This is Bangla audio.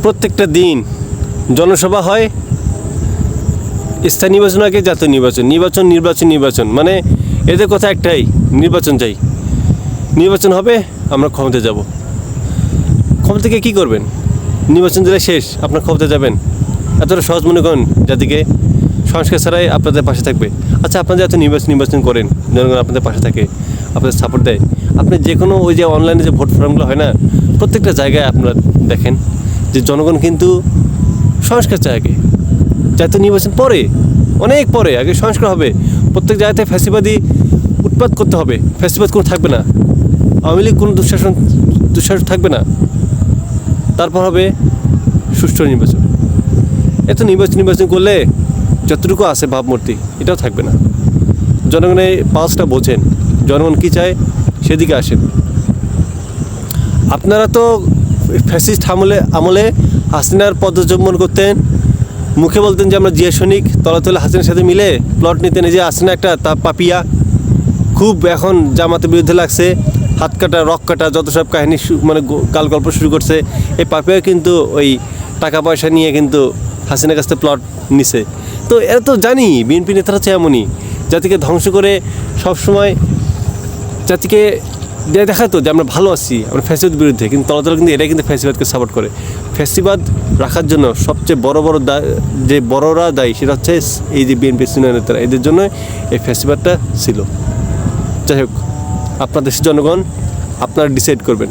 প্রত্যেকটা দিন জনসভা হয়, স্থানীয় নির্বাচন আগে জাতীয় নির্বাচন, মানে এদের কথা একটাই, নির্বাচন চাই। নির্বাচন হবে, আমরা ক্ষমতায় যাব। ক্ষমতা থেকে কী করবেন? নির্বাচন দিলে শেষ, আপনার ক্ষমতায় যাবেন? এতটা সহজ মনে করেন জাতিকে? সংস্কার ছাড়াই আপনাদের পাশে থাকবে। আচ্ছা, আপনাদের এত নির্বাচন করেন, জনগণ আপনাদের পাশে থাকে, আপনাদের সাপোর্ট দেয়। আপনি যে কোনো ওই যে অনলাইনে যে ভোট ফর্মগুলো হয় না, প্রত্যেকটা জায়গায় আপনারা দেখেন যে জনগণ কিন্তু সংস্কার চায় আগে, জাতীয় নির্বাচন পরে, অনেক পরে, আগে সংস্কার হবে। প্রত্যেক জায়গাতে ফ্যাসিবাদী উৎপাত করতে হবে, ফ্যাসিবাদ কোনো থাকবে না, আওয়ামী লীগ কোনো দুঃশাসন থাকবে না, তারপর হবে সুষ্ঠু নির্বাচন। এত নির্বাচন করলে যতটুকু আছে ভাবমূর্তি, এটাও থাকবে না। জনগণের পালসটা বোঝেন, জনগণ কী চায় সেদিকে আসেন। আপনারা তো ফ্যাসিস্ট আমলে হাসিনার পদযুম্বন করতেন, মুখে বলতেন যে আমরা জিয়া সৈনিক, তলাতলে হাসিনার সাথে মিলে প্লট নিতেন। এই যে হাসিনা একটা তা পাপিয়া, খুব এখন জামাতের বিরুদ্ধে লাগছে, হাত কাটা রক কাটা যত সব কাহিনী মানে কাল গল্প শুরু করছে। এই পাপিয়া কিন্তু ওই টাকা পয়সা নিয়ে কিন্তু হাসিনার কাছ থেকে প্লট নিছে। তো এরা তো জানি বিএনপি নেতারা হচ্ছে এমনই, জাতিকে ধ্বংস করে সবসময় জাতিকে দেখাতো যে আমরা ভালো আছি, আমরা ফ্যাসিবাদ বিরুদ্ধে, কিন্তু তলাতলে কিন্তু এটাই কিন্তু ফ্যাসিবাদকে সাপোর্ট করে। ফ্যাসিবাদ রাখার জন্য সবচেয়ে বড় যে বড়রা দায়ী, সেটা হচ্ছে এই যে বিএনপি সিনিয়র নেতারা, এদের জন্য এই ফ্যাসিবাদটা ছিল। যাই হোক, আপনার দেশের জনগণ আপনারা ডিসাইড করবেন।